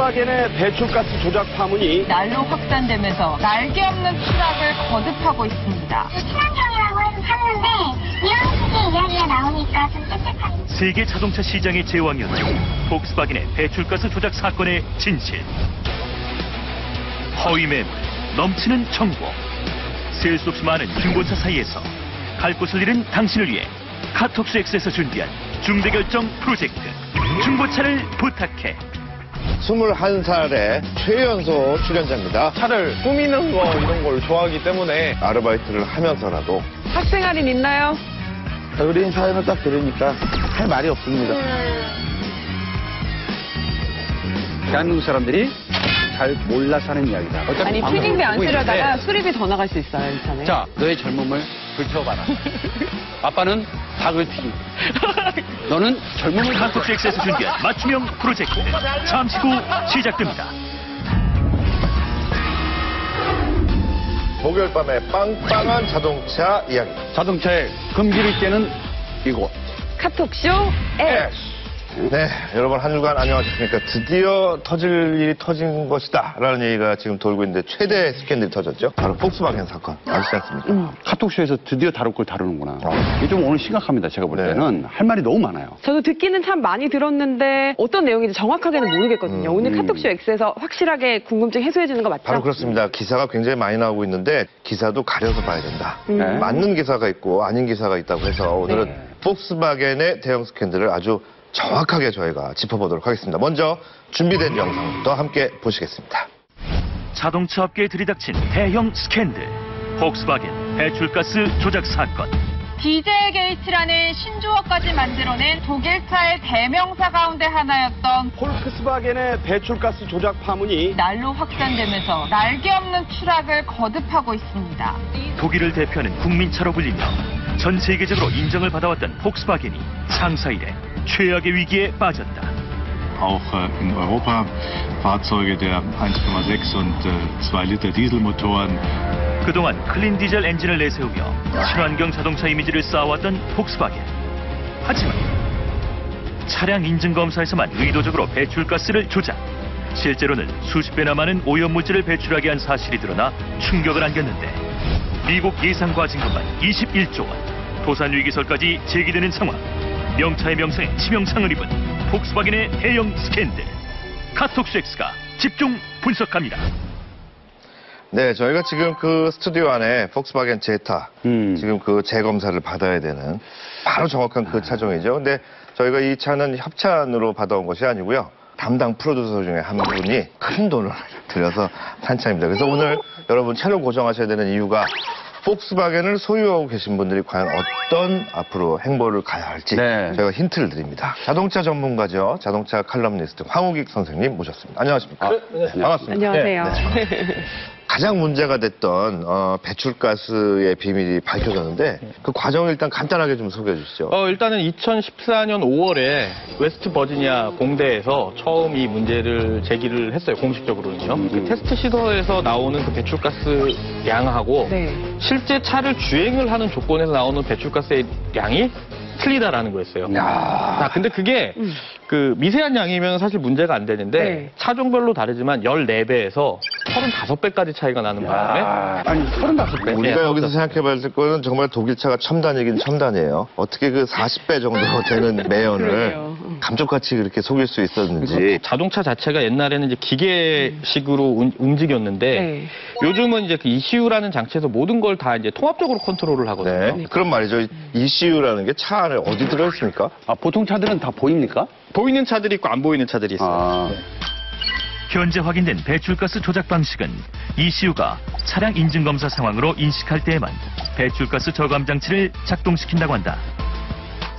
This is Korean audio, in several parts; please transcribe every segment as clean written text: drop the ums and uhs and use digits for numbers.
폭스바겐의 배출가스 조작 파문이 날로 확산되면서 날개 없는 추락을 거듭하고 있습니다. 친환경이라고 하는데 이런 식의 이야기가 나오니까 좀 찝찝합니다. 세계 자동차 시장의 제왕이었죠. 폭스바겐의 배출가스 조작 사건의 진실. 허위 매물, 넘치는 정보. 셀 수 없이 많은 중고차 사이에서 갈 곳을 잃은 당신을 위해 카톡스 X에서 준비한 중대결정 프로젝트. 중고차를 부탁해. 21살의 최연소 출연자입니다. 차를 꾸미는 거 이런 걸 좋아하기 때문에 아르바이트를 하면서라도 학생 할인 있나요? 우린 사연을 딱 들으니까 할 말이 없습니다. 대한민국 사람들이 잘 몰라서 하는 이야기다. 아니, 튜닝비 안 쓰려다가 수리비 더 나갈 수 있어요, 이 차는. 자, 너의 젊음을 불태워봐라. 아빠는 닭을 튀기고 너는 젊음을 카톡스 X에서 준비한 맞춤형 프로젝트. 잠시 후 시작됩니다. 목요일 밤에 빵빵한 자동차 이야기. 자동차에 금기를 깨는 이곳. 카톡쇼 X. 네, 여러분 한 주간 안녕하셨습니까? 드디어 터질 일이 터진 것이다 라는 얘기가 지금 돌고 있는데 최대 스캔들이 터졌죠. 바로 폭스바겐 사건 아시지 않습니까? 카톡쇼에서 드디어 다룰 걸 다루는구나. 이게 좀 오늘 심각합니다. 제가 볼 네. 때는 할 말이 너무 많아요. 저도 듣기는 참 많이 들었는데 어떤 내용인지 정확하게는 모르겠거든요. 오늘 카톡쇼 X에서 확실하게 궁금증 해소해 주는 거 맞죠? 바로 그렇습니다. 기사가 굉장히 많이 나오고 있는데 기사도 가려서 봐야 된다. 네. 맞는 기사가 있고 아닌 기사가 있다고 해서 오늘은 네. 폭스바겐의 대형 스캔들을 아주 정확하게 저희가 짚어보도록 하겠습니다. 먼저 준비된 영상부터 함께 보시겠습니다. 자동차 업계에 들이닥친 대형 스캔들. 폭스바겐 배출가스 조작 사건. 디젤 게이트라는 신조어까지 만들어낸 독일차의 대명사 가운데 하나였던 폭스바겐의 배출가스 조작 파문이 날로 확산되면서 날개 없는 추락을 거듭하고 있습니다. 독일을 대표하는 국민차로 불리며 전 세계적으로 인정을 받아왔던 폭스바겐이 창사 이래 최악의 위기에 빠졌다. Auch in Europa Fahrzeuge der 1,6 und 2 Liter Dieselmotoren. 그동안 클린 디젤 엔진을 내세우며 친환경 자동차 이미지를 쌓아왔던 폭스바겐. 하지만 차량 인증검사에서만 의도적으로 배출가스를 조작. 실제로는 수십 배나 많은 오염물질을 배출하게 한 사실이 드러나 충격을 안겼는데 미국 예상과 증거만 21조 원. 도산위기설까지 제기되는 상황. 명차의 명성에 치명상을 입은 폭스바겐의 대형 스캔들. 카톡스 X가 집중 분석합니다. 네, 저희가 지금 그 스튜디오 안에 폭스바겐 제타 지금 그 재검사를 받아야 되는 바로 정확한 그 차종이죠. 근데 저희가 이 차는 협찬으로 받아온 것이 아니고요. 담당 프로듀서 중에 한 분이 큰 돈을 들여서 산 차입니다. 그래서 오늘 여러분 채널 고정하셔야 되는 이유가 폭스바겐을 소유하고 계신 분들이 과연 어떤 앞으로 행보를 가야 할지 네. 저희가 힌트를 드립니다. 자동차 전문가죠. 자동차 칼럼니스트 황우익 선생님 모셨습니다. 안녕하십니까? 네. 반갑습니다. 안녕하세요. 가장 문제가 됐던 배출가스의 비밀이 밝혀졌는데 그 과정을 일단 간단하게 좀 소개해 주시죠. 일단은 2014년 5월에 웨스트 버지니아 공대에서 처음 이 문제를 제기를 했어요, 공식적으로는요. 그 테스트 시설에서 나오는 그 배출가스 양하고 네. 실제 차를 주행을 하는 조건에서 나오는 배출가스의 양이 틀리다라는 거였어요. 근데 그게 그 미세한 양이면 사실 문제가 안 되는데 네. 차종별로 다르지만 14배에서 35배까지 차이가 나는 바람에 아니, 35배? 우리가 여기서 생각해 봐야 될 거는 정말 독일차가 첨단이긴 첨단이에요. 어떻게 그 40배 정도 되는 매연을 그러게요. 감쪽같이 그렇게 속일 수 있었는지. 자동차 자체가 옛날에는 이제 기계식으로 움직였는데 네. 요즘은 이제 그 ECU라는 장치에서 모든 걸 다 이제 통합적으로 컨트롤을 하거든요. 네. 그런 말이죠. ECU라는 게 차 안에 어디 들어있습니까? 아, 보통 차들은 다 보입니까? 보이는 차들이 있고 안 보이는 차들이 있어요. 아, 현재 확인된 배출가스 조작 방식은 ECU가 차량 인증검사 상황으로 인식할 때에만 배출가스 저감 장치를 작동시킨다고 한다.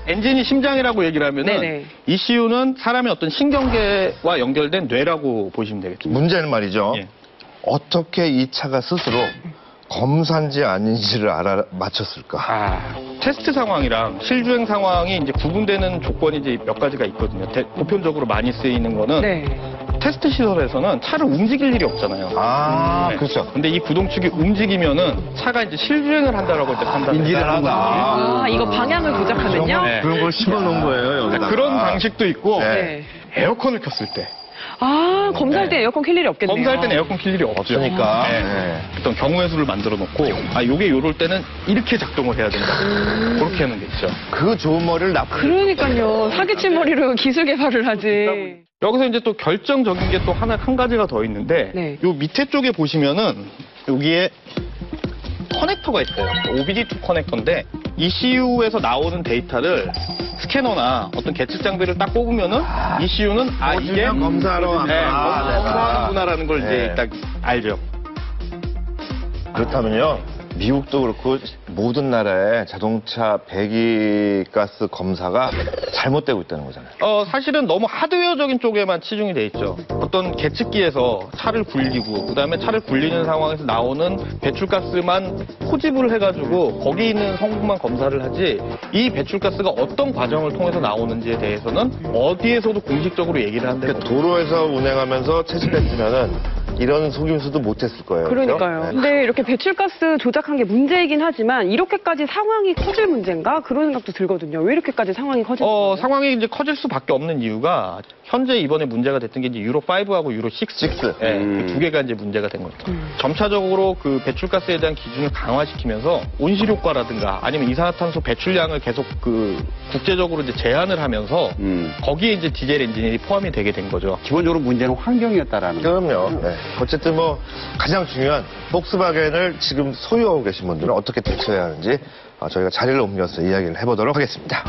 엔진이 심장이라고 얘기를 하면은 네네. ECU는 사람의 어떤 신경계와 연결된 뇌라고 보시면 되겠습니다. 문제는 말이죠. 예. 어떻게 이 차가 스스로 검사인지 아닌지를 맞췄을까? 테스트 상황이랑 실주행 상황이 이제 구분되는 조건이 이제 몇 가지가 있거든요. 보편적으로 많이 쓰이는 거는 네. 테스트 시설에서는 차를 움직일 일이 없잖아요. 네. 그렇죠. 근데 이 구동축이 움직이면은 차가 이제 실주행을 한다라고 이제 판단을 인지를 하는구나. 아, 이거 방향을 조작하면요? 네. 그런 걸 심어놓은 거예요, 여기다가. 그런 방식도 있고 네. 네. 에어컨을 켰을 때 아, 검사할 때 에어컨 킬 일이 없겠네요. 검사할 때는 에어컨 킬 일이 없죠. 없으니까. 네. 네. 어떤 경우의 수를 만들어 놓고, 요게 요럴 때는 이렇게 작동을 해야 된다. 그렇게 하는 게 있죠. 그 좋은 머리를 나쁜. 그러니까요. 사기친 머리로 기술 개발을 하지. 여기서 이제 또 결정적인 게 또 한 가지가 더 있는데, 네. 요 밑에 쪽에 보시면은 여기에 커넥터가 있어요. OBD2 커넥터인데 ECU에서 나오는 데이터를 스캐너나 어떤 계측 장비를 딱 뽑으면은 ECU는 이게 검사하러 검사하는구나라는 걸 네. 이제 딱 알죠. 그렇다면요, 미국도 그렇고 모든 나라의 자동차 배기가스 검사가 잘못되고 있다는 거잖아요. 사실은 너무 하드웨어적인 쪽에만 치중이 돼 있죠. 어떤 계측기에서 차를 굴리고 그다음에 차를 굴리는 상황에서 나오는 배출가스만 포집을 해가지고 거기 있는 성분만 검사를 하지 이 배출가스가 어떤 과정을 통해서 나오는지에 대해서는 어디에서도 공식적으로 얘기를 한다고. 그러니까 도로에서 운행하면서 채취됐으면은 이런 속임수도 못했을 거예요. 그러니까요. 그렇죠? 네. 근데 이렇게 배출가스 조작한 게 문제이긴 하지만 이렇게까지 상황이 커질 문제인가? 그런 생각도 들거든요. 왜 이렇게까지 상황이 커질 거예요? 상황이 이제 커질 수밖에 없는 이유가 현재 이번에 문제가 됐던 게 이제 유로 5하고 유로 6. 6. 예, 그 두 개가 이제 문제가 된 겁니다. 점차적으로 그 배출가스에 대한 기준을 강화시키면서 온실효과라든가 아니면 이산화탄소 배출량을 계속 그 국제적으로 이제 제한을 하면서 거기에 이제 디젤 엔진이 포함이 되게 된 거죠. 기본적으로 문제는 환경이었다라는 거. 그럼요. 네. 어쨌든 뭐 가장 중요한 폭스바겐을 지금 소유하고 계신 분들은 어떻게 대처해야 하는지 저희가 자리를 옮겨서 이야기를 해보도록 하겠습니다.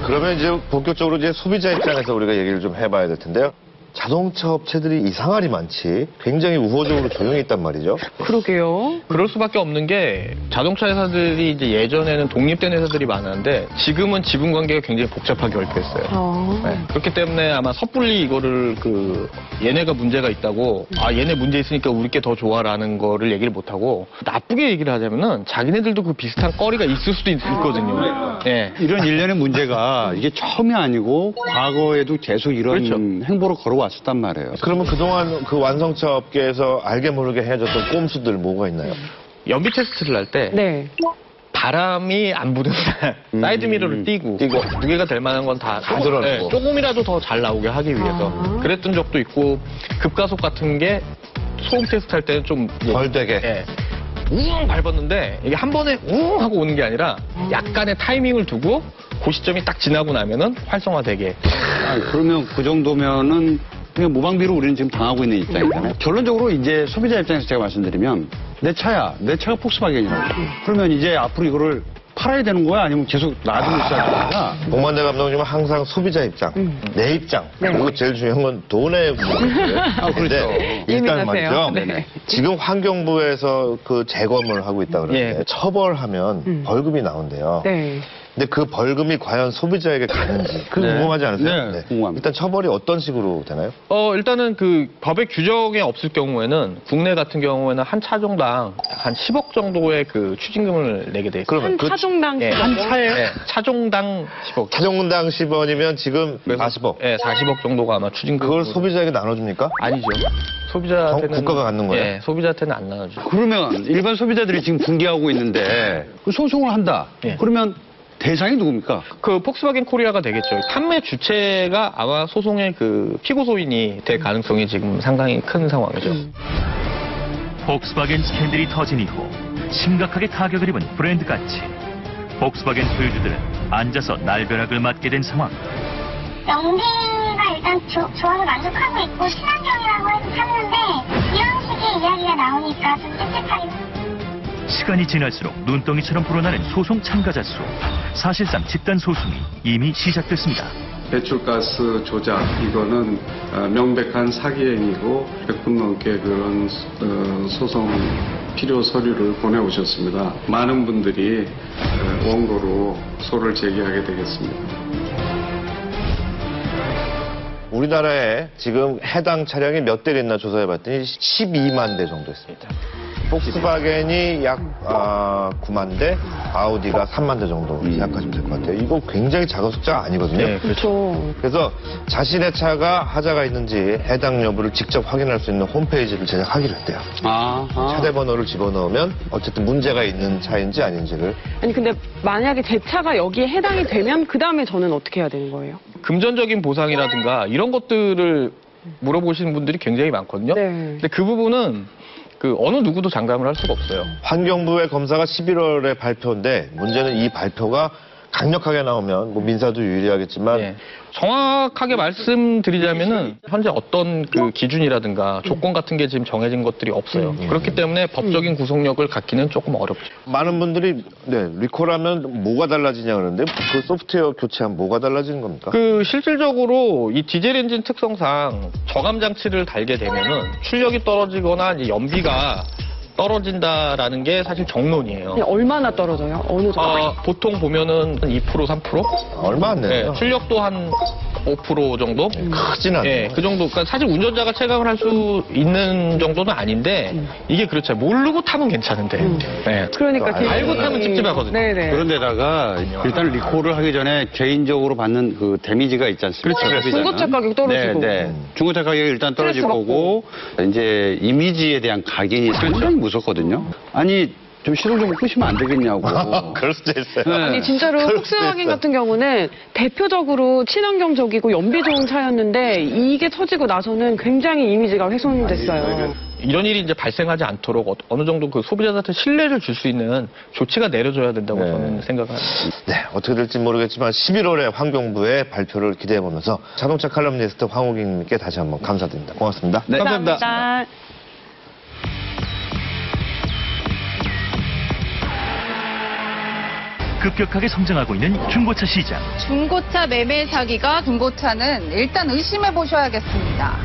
그러면 이제 본격적으로 이제 소비자 입장에서 우리가 얘기를 좀 해봐야 될 텐데요. 자동차 업체들이 이상하리 많지 굉장히 우호적으로 조용히 있단 말이죠. 그러게요. 그럴 수밖에 없는 게 자동차 회사들이 이제 예전에는 독립된 회사들이 많았는데 지금은 지분 관계가 굉장히 복잡하게 얽혀있어요. 네. 그렇기 때문에 아마 섣불리 이거를 얘네가 문제가 있다고 얘네 문제 있으니까 우리 게 더 좋아라는 거를 얘기를 못하고 나쁘게 얘기를 하자면은 자기네들도 그 비슷한 거리가 있을 수도 있거든요. 네. 이런 일련의 문제가 이게 처음이 아니고 과거에도 계속 이런 그렇죠. 행보를 걸어왔었단 말이에요. 그러면 그동안 그 완성차 업계에서 알게 모르게 해줬던 꼼수들 뭐가 있나요? 연비 테스트를 할 때 네. 바람이 안 부는 사이드 미러를 띄고 무게가 될 만한 건 다 들어놓고. 조금이라도 더 잘 나오게 하기 위해서 그랬던 적도 있고 급가속 같은 게 소음 테스트 할 때는 좀 덜 되게. 예, 우웅 밟았는데 이게 한 번에 우웅 하고 오는 게 아니라 약간의 타이밍을 두고 그 시점이 딱 지나고 나면은 활성화되게. 그러면 그 정도면은 그냥 무방비로 우리는 지금 당하고 있는 입장이잖아요. 결론적으로 이제 소비자 입장에서 제가 말씀드리면 내 차가 폭스바겐이라고. 그러면 이제 앞으로 이거를 팔아야 되는 거야? 아니면 계속 놔두고 있어야 되는 거야? 복만대 감독님은 항상 소비자 입장, 내 입장, 그리고 제일 중요한 건 돈의 문제인데 그렇죠. 일단 말이죠. 네. 지금 환경부에서 그 재검을 하고 있다 그러는데 예. 처벌하면 벌금이 나온대요. 네. 근데 그 벌금이 과연 소비자에게 가는지 그거 네. 궁금하지 않으세요? 네, 궁금합니다. 일단 처벌이 어떤 식으로 되나요? 일단은 그 법의 규정에 없을 경우에는 국내 같은 경우에는 한 차종당 한 10억 정도의 그 추징금을 내게 돼 있어요. 그러면 한 차종당 예, 10억? 한 차에 차종당 10억. 차종당 10원이면 지금 40억. 예, 40억 정도가 아마 추징금. 그걸 소비자에게 나눠줍니까? 아니죠. 소비자한테는 국가가 갖는 거예요? 예, 소비자한테는 안 나눠죠. 그러면 일반 소비자들이 지금 분개하고 있는데 그 소송을 한다. 예. 그러면 대상이 누굽니까? 그 폭스바겐 코리아가 되겠죠. 판매 주체가 아마 소송의 그 피고 소인이 될 가능성이 지금 상당히 큰 상황이죠. 폭스바겐 스캔들이 터진 이후 심각하게 타격을 입은 브랜드 가치. 폭스바겐 소유주들은 앉아서 날벼락을 맞게 된 상황. 연비가 일단 조합을 만족하고 있고 친환경이라고 해서 샀는데 이런 식의 이야기가 나오니까 좀 찝찝하긴. 시간이 지날수록 눈덩이처럼 불어나는 소송 참가자 수. 사실상 집단 소송이 이미 시작됐습니다. 배출가스 조작 이거는 명백한 사기 행위고 100분 넘게 그런 소송 필요 서류를 보내오셨습니다. 많은 분들이 원고로 소를 제기하게 되겠습니다. 우리나라에 지금 해당 차량이 몇 대를 있나 조사해봤더니 12만 대 정도 있습니다. 폭스바겐이 약 9만 대, 아우디가 3만 대 정도 생각하시면 될 것 같아요. 이거 굉장히 작은 숫자가 아니거든요. 네, 그렇죠. 그래서 자신의 차가 하자가 있는지 해당 여부를 직접 확인할 수 있는 홈페이지를 제작하기로 했대요. 차대 번호를 집어넣으면 어쨌든 문제가 있는 차인지 아닌지를. 아니 근데 만약에 제 차가 여기에 해당이 되면 그 다음에 저는 어떻게 해야 되는 거예요? 금전적인 보상이라든가 이런 것들을 물어보시는 분들이 굉장히 많거든요. 네. 근데 그 부분은 어느 누구도 장담을 할 수가 없어요. 환경부의 검사가 11월에 발표인데 문제는 이 발표가 강력하게 나오면 뭐 민사도 유리하겠지만 예. 정확하게 말씀드리자면은 현재 어떤 기준이라든가 조건 같은 게 지금 정해진 것들이 없어요. 그렇기 때문에 법적인 구속력을 갖기는 조금 어렵죠. 많은 분들이 리콜하면 뭐가 달라지냐 그러는데 그 소프트웨어 교체하면 뭐가 달라지는 겁니까? 실질적으로 이 디젤 엔진 특성상 저감 장치를 달게 되면은 출력이 떨어지거나 이제 연비가 떨어진다라는 게 사실 정론이에요. 얼마나 떨어져요? 어느 정도? 보통 보면은 2%, 3%? 얼마 안 되네요. 출력도 한 5% 정도? 크진 않아요. 예, 그 정도. 그러니까 사실 운전자가 체감을 할 수 있는 정도는 아닌데 이게 그렇죠. 모르고 타면 괜찮은데. 네. 그러니까 알고 타면 찝찝하거든요. 네네. 그런데다가 일단 리콜을 하기 전에 개인적으로 받는 그 데미지가 있지 않습니까? 그렇죠. 중고차 가격 떨어지고. 네. 중고차 가격이 일단 떨어질 거고 이제 이미지에 대한 각인이 상당히 무섭거든요. 아니 좀 시동 좀 끄시면 안 되겠냐고. 그럴 수도 있어요. 네. 아니 진짜로 그럴 수도 폭스바겐 있어요. 같은 경우는 대표적으로 친환경적이고 연비 좋은 차였는데 이게 터지고 나서는 굉장히 이미지가 훼손됐어요. 이런 일이 이제 발생하지 않도록 어느 정도 소비자한테 신뢰를 줄 수 있는 조치가 내려져야 된다고 저는 생각합니다. 네, 어떻게 될지 모르겠지만 11월에 환경부의 발표를 기대해보면서 자동차 칼럼니스트 황호경님께 다시 한번 감사드립니다. 고맙습니다. 네. 감사합니다. 급격하게 성장하고 있는 중고차 시장. 중고차 매매 사기가 중고차는 일단 의심해 보셔야겠습니다.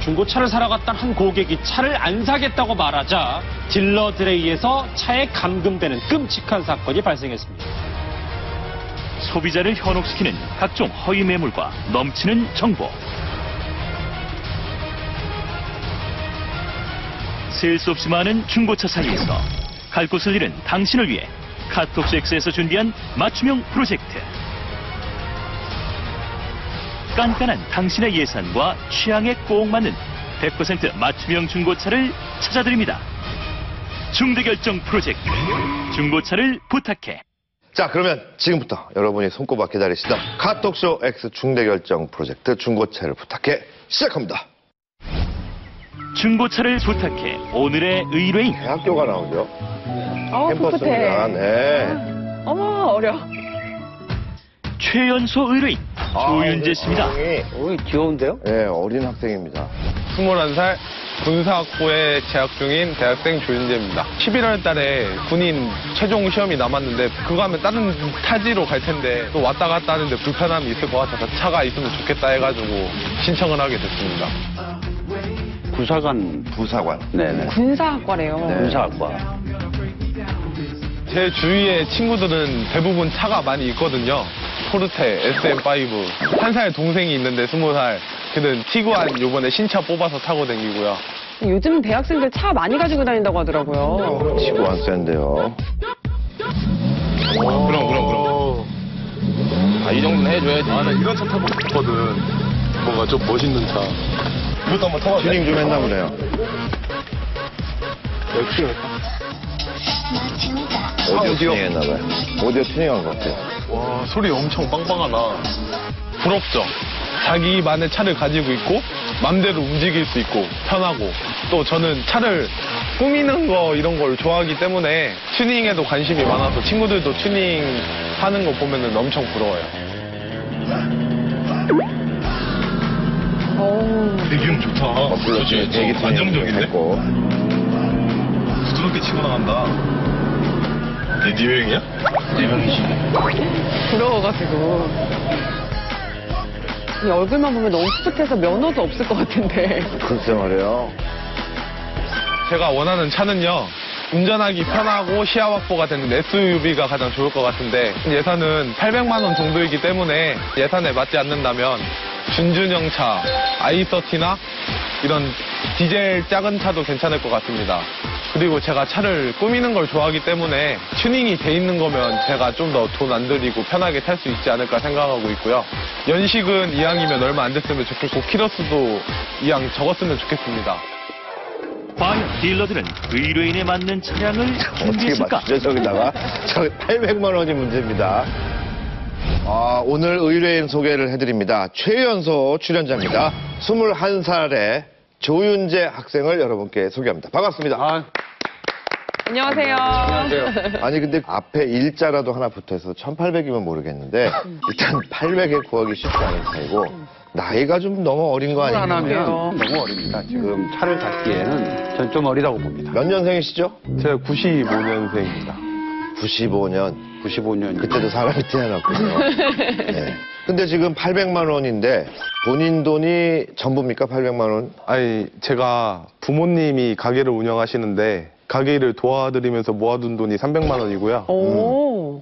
중고차를 사러 갔던 한 고객이 차를 안 사겠다고 말하자 딜러들에 의해서 차에 감금되는 끔찍한 사건이 발생했습니다. 소비자를 현혹시키는 각종 허위 매물과 넘치는 정보. 셀 수 없이 많은 중고차 사이에서 갈 곳을 잃은 당신을 위해 카톡스 X에서 준비한 맞춤형 프로젝트. 깐깐한 당신의 예산과 취향에 꼭 맞는 100% 맞춤형 중고차를 찾아드립니다. 중대결정 프로젝트. 중고차를 부탁해. 자, 그러면 지금부터 여러분이 손꼽아 기다리시던 카톡쇼 X 중대결정 프로젝트 중고차를 부탁해 시작합니다. 중고차를 부탁해. 오늘의 의뢰인. 대학교가 나오죠. 풋풋해. 네. 어머 어려. 최연소 의뢰인 조윤재 씨입니다. 귀여운데요? 네, 어린 학생입니다. 21살 군사학부에 재학 중인 대학생 조윤재입니다. 11월 달에 군인 최종 시험이 남았는데 그거 하면 다른 타지로 갈 텐데 또 왔다 갔다 하는데 불편함이 있을 것 같아서 차가 있으면 좋겠다 해가지고 신청을 하게 됐습니다. 부사관. 네네. 군사학과래요. 군사학과. 제 주위의 친구들은 대부분 차가 많이 있거든요. 포르테, SM5. 1살 동생이 있는데 20살. 그는 티구안 요번에 신차 뽑아서 타고 다니고요. 요즘 대학생들 차 많이 가지고 다닌다고 하더라고요. 티구안 센데요. 그럼. 이 정도는 해줘야지. 나 이런 차 타고 싶거든. 뭔가 좀 멋있는 차. 이것도 한번 타봐. 튜닝 좀 했나 보네요. 오디오 튜닝 했나 봐요. 오디오 튜닝한 것 같아요. 와, 소리 엄청 빵빵하다. 부럽죠? 자기만의 차를 가지고 있고 맘대로 움직일 수 있고 편하고 또 저는 차를 꾸미는 거 이런 걸 좋아하기 때문에 튜닝에도 관심이 많아서 친구들도 튜닝 하는 거 보면은 엄청 부러워요. 배기음 좋다. 그렇지. 되게 안정적인데? 했고. 부드럽게 치고 나간다. 네 명이야? 4명이지. 부러워가지고. 이 얼굴만 보면 너무 풋풋해서 면허도 없을 것 같은데. 글쎄 말이에요. 제가 원하는 차는요. 운전하기 편하고 시야 확보가 되는 SUV가 가장 좋을 것 같은데 예산은 800만 원 정도이기 때문에 예산에 맞지 않는다면 준준형 차, i30나 이런 디젤 작은 차도 괜찮을 것 같습니다. 그리고 제가 차를 꾸미는 걸 좋아하기 때문에 튜닝이 돼 있는 거면 제가 좀 더 돈 안 들이고 편하게 탈 수 있지 않을까 생각하고 있고요. 연식은 이왕이면 얼마 안 됐으면 좋겠고 키로수도 이왕 적었으면 좋겠습니다. 과연 딜러들은 의뢰인에 맞는 차량을 어떻게 준비했을까? 맞추죠, 저기다가? 저 800만 원이 문제입니다. 오늘 의뢰인 소개를 해드립니다. 최연소 출연자입니다. 21살의 조윤재 학생을 여러분께 소개합니다. 반갑습니다. 안녕하세요. 아니 근데 앞에 일자라도 하나 붙어서 1800이면 모르겠는데 일단 800에 구하기 쉽지 않은 차이고 나이가 좀 너무 어린 거 아니에요? 하면 너무 어립니다. 지금 차를 갖기에는 전 좀 어리다고 봅니다. 몇 년생이시죠? 제가 95년생입니다. 95년. 그때도 사람이 태어났군요. 네. 근데 지금 800만 원인데 본인 돈이 전부입니까? 800만 원? 아니 제가 부모님이 가게를 운영하시는데 가게를 도와드리면서 모아둔 돈이 300만 원이고요.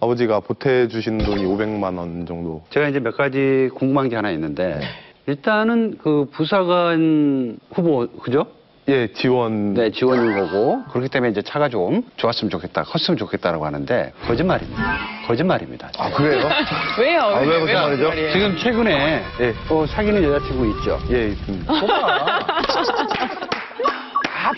아버지가 보태주신 돈이 500만 원 정도. 제가 이제 몇 가지 궁금한 게 하나 있는데 일단은 그 부사관 후보 그죠? 예, 지원. 네, 지원인 거고 그렇기 때문에 이제 차가 좀 좋았으면 좋겠다, 컸으면 좋겠다라고 하는데 거짓말입니다. 아 그래요? 왜요? 왜 거짓말이죠? 지금 최근에 사귀는 여자친구 있죠? 예, 있습니다.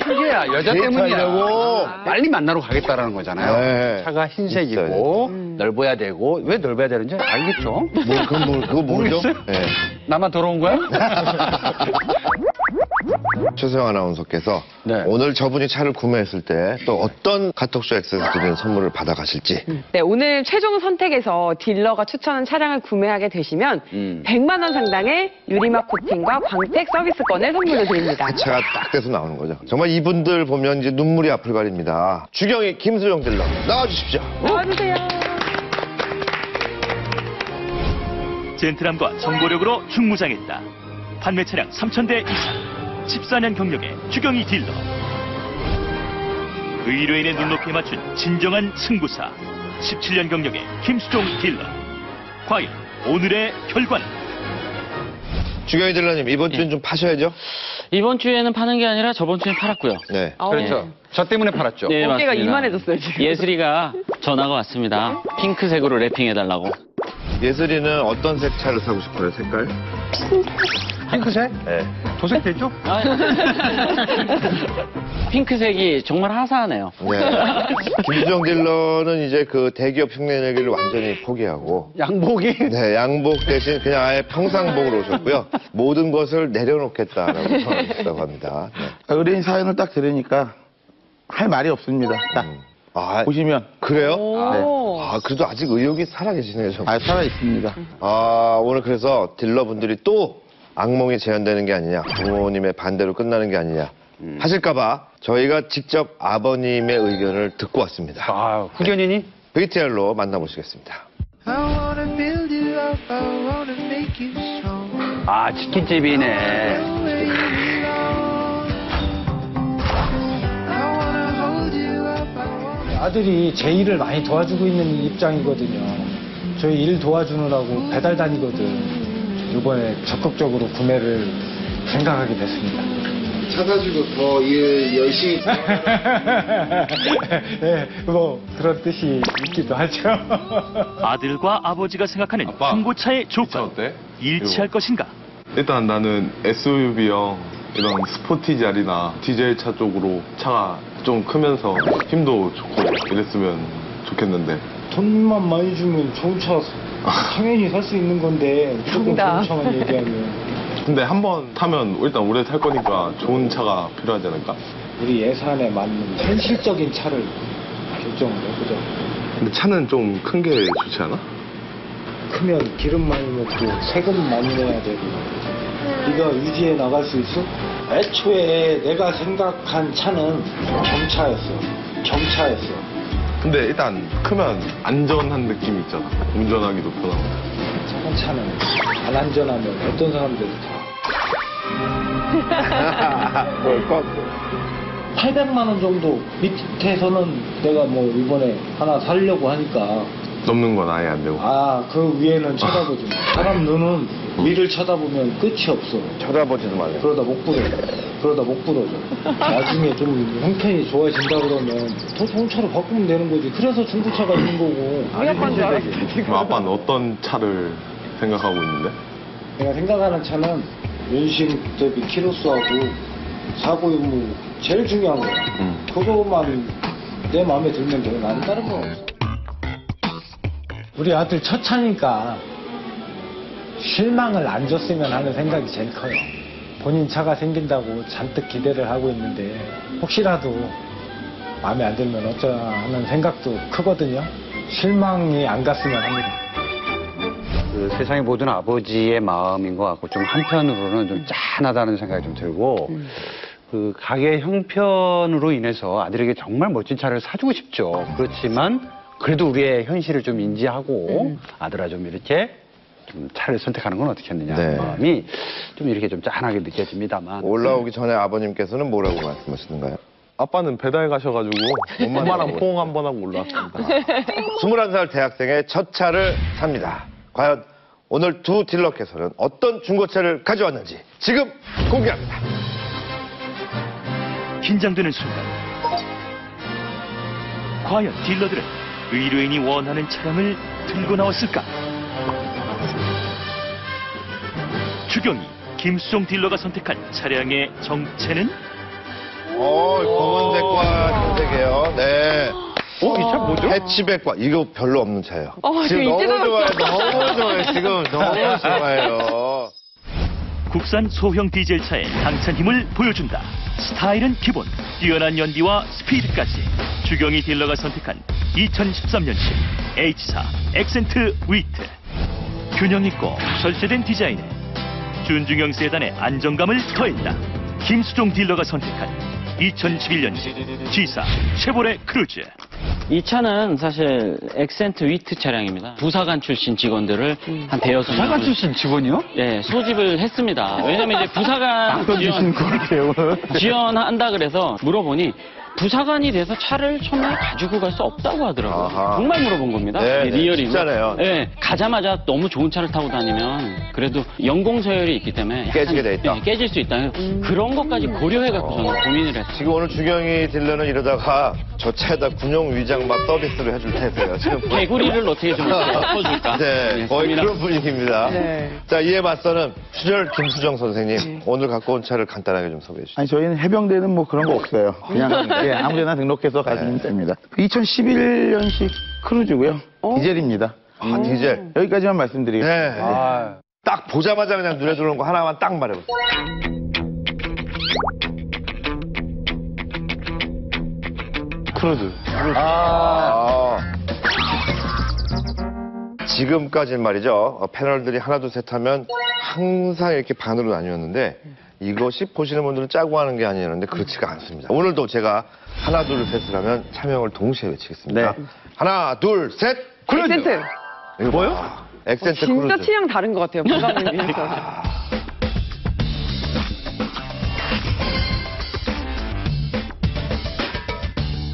그게야 여자 때문이야. 데이트하려고. 빨리 만나러 가겠다라는 거잖아요. 네. 차가 흰색이고 넓어야 되고 왜 넓어야 되는지 알겠죠? 그거 모르죠? 네. 나만 더러운 거야? 최소영 아나운서께서 오늘 저분이 차를 구매했을 때 또 어떤 카톡쇼 X에서 드리는 선물을 받아가실지. 네, 오늘 최종 선택에서 딜러가 추천한 차량을 구매하게 되시면 100만 원 상당의 유리막 코팅과 광택 서비스권을 선물로 드립니다. 그 차가 딱 돼서 나오는 거죠. 정말 이분들 보면 이제 눈물이 앞을 가립니다. 주경이 김수영 딜러 나와주십시오. 나와주세요. 젠틀함과 정보력으로 충무장했다. 판매 차량 3,000대 이상. 14년 경력의 주경이 딜러. 의뢰인의 눈높이에 맞춘 진정한 승부사. 17년 경력의 김수종 딜러. 과연 오늘의 결과는? 주경이 딜러님 이번 주는 좀 파셔야죠? 이번 주에는 파는 게 아니라 저번 주엔 팔았고요. 네. 그렇죠. 저 때문에 팔았죠. 네, 어깨가 맞습니다. 이만해졌어요, 지금. 예슬이가 전화가 왔습니다. 핑크색으로 래핑해달라고. 예슬이는 어떤 색 차를 사고 싶어요, 색깔? 핑크색? 네. 도색됐죠? 핑크색이 정말 화사하네요. 네. 김수정 딜러는 이제 그 대기업 흉내내기를 완전히 포기하고 양복이? 네, 양복 대신 그냥 아예 평상복으로 오셨고요. 모든 것을 내려놓겠다라고 선언했다고 합니다. 네. 의뢰인 사연을 딱 들으니까 할 말이 없습니다. 딱 보시면. 그래요? 네. 그래도 아직 의욕이 살아계시네요. 살아있습니다. 오늘 그래서 딜러분들이 또 악몽이 재현되는 게 아니냐, 부모님의 반대로 끝나는 게 아니냐 하실까봐 저희가 직접 아버님의 의견을 듣고 왔습니다. 후견인이? VTR로 만나보시겠습니다. 치킨집이네. 아들이 제 일을 많이 도와주고 있는 입장이거든요. 저희 일 도와주느라고 배달 다니거든. 이번에 적극적으로 구매를 생각하게 됐습니다. 차 사주고 더 일 열심히. 네, 뭐 그런 뜻이 있기도 하죠. 아들과 아버지가 생각하는 중고차의 조건. 일치할 것인가? 일단 나는 SUV형 이런 스포티지알이나 디젤 차 쪽으로 차가 좀 크면서 힘도 좋고 이랬으면 좋겠는데. 돈만 많이 주면 좋은 차 당연히 살 수 있는 건데 무조건 좋은 차만 얘기하면. 근데 한 번 타면 일단 오래 탈 거니까 좋은 차가 필요하지 않을까? 우리 예산에 맞는 현실적인 차를 결정을 해보자. 근데 차는 좀 큰 게 좋지 않아? 크면 기름 많이 먹고 세금 많이 내야 되고 네가 유지해 나갈 수 있어? 애초에 내가 생각한 차는 경차였어. 근데 일단 크면 안전한 느낌이 있잖아. 운전하기도 편하고. 작은 차는 안 안전하면 어떤 사람들이 다 800만 원 정도 밑에서는 내가 뭐 이번에 하나 사려고 하니까 넘는 건 아예 안 되고. 그 위에는 쳐다보지 마. 사람 눈은 위를 쳐다보면 끝이 없어. 쳐다보지도 말래. 그러다 목 부러져. 나중에 좀 형편이 좋아진다 그러면 더 좋은 차로 바꾸면 되는 거지. 그래서 중고차가 있는 거고. 그럼 아빠는 어떤 차를 생각하고 있는데? 내가 생각하는 차는 연식 대비 키로수하고 사고 유무 제일 중요한 거야. 그거만 내 마음에 들면 돼. 나는 다른 거 없어. 우리 아들 첫 차니까 실망을 안 줬으면 하는 생각이 제일 커요. 본인 차가 생긴다고 잔뜩 기대를 하고 있는데 혹시라도 마음에 안 들면 어쩌나 하는 생각도 크거든요. 실망이 안 갔으면 합니다. 그 세상의 모든 아버지의 마음인 것 같고 좀 한편으로는 좀 짠하다는 생각이 좀 들고 그 가게 형편으로 인해서 아들에게 정말 멋진 차를 사주고 싶죠. 그렇지만 그래도 우리의 현실을 좀 인지하고 아들아 좀 이렇게 좀 차를 선택하는 건 어떻겠느냐 하는 마음이 좀 이렇게 좀 짠하게 느껴집니다만 올라오기 전에 아버님께서는 뭐라고 말씀하시던가요? 아빠는 배달 가셔가지고 엄마랑 포옹 한번 하고 올라왔습니다. 21살 대학생의 첫 차를 삽니다. 과연 오늘 두 딜러께서는 어떤 중고차를 가져왔는지 지금 공개합니다. 긴장되는 순간 과연 딜러들은 의뢰인이 원하는 차량을 들고 나왔을까? 주경이 김수종 딜러가 선택한 차량의 정체는? 검은색과 흰색이에요. 네. 이 차 뭐죠? 해치백과 이거 별로 없는 차예요. 지금 너무 이때도 좋아요. 너무 좋아요. 지금 너무 좋아요. 국산 소형 디젤 차의 당찬 힘을 보여준다. 스타일은 기본, 뛰어난 연비와 스피드까지. 주경이 딜러가 선택한 2013년식 H4 액센트 위트. 균형 있고 절제된 디자인에 준중형 세단의 안정감을 더했다. 김수종 딜러가 선택한 2011년식 G4 쉐보레 크루즈. 이 차는 사실 액센트 위트 차량입니다. 부사관 출신 직원들을 한 대여섯 명. 부사관 출신 직원이요? 네, 소집을 했습니다. 왜냐면 이제 부사관 지원한다 그래서 물어보니 부사관이 돼서 차를 처음에 가지고 갈 수 없다고 하더라고요. 정말 물어본 겁니다. 네, 리얼이고. 진짜네요. 네, 가자마자 너무 좋은 차를 타고 다니면 그래도 연공 서열이 있기 때문에 깨지게 돼 있다. 네, 깨질 수 있다. 그런 것까지 고려해갖고 저는 고민을 했어요. 지금 오늘 주경이 딜러는 이러다가 저 차에다 군용 위장막 서비스를 해줄 테고요. 지금 개구리를 어떻게 좀 덮어줄까? 네, 거의 고민하고 그런 분위기입니다. 네. 자, 이에 맞서는 출혈 김수정 선생님, 오늘 갖고 온 차를 간단하게 좀 소개해 주시죠. 아니, 저희는 해병대는 뭐 그런 거 없어요. 그냥 아무데나 등록해서 가시면 됩니다. 2011년식 크루즈고요. 디젤입니다. 디젤. 여기까지만 말씀드리겠습니다. 네. 딱 보자마자 그냥 눈에 들어오는 거 하나만 딱 말해보세요. 크루즈. 지금까지는 말이죠. 패널들이 하나, 둘, 셋 하면 항상 이렇게 반으로 나뉘었는데 이것이 보시는 분들은 짜고 하는 게 아니었는데 그렇지가 않습니다. 오늘도 제가 하나, 둘, 셋을 하면 차명을 동시에 외치겠습니다. 네. 하나, 둘, 셋! 크루즈! 액센트. 이거 뭐요? 액센트 진짜 크루즈. 취향 다른 것 같아요. 부장님 비해서.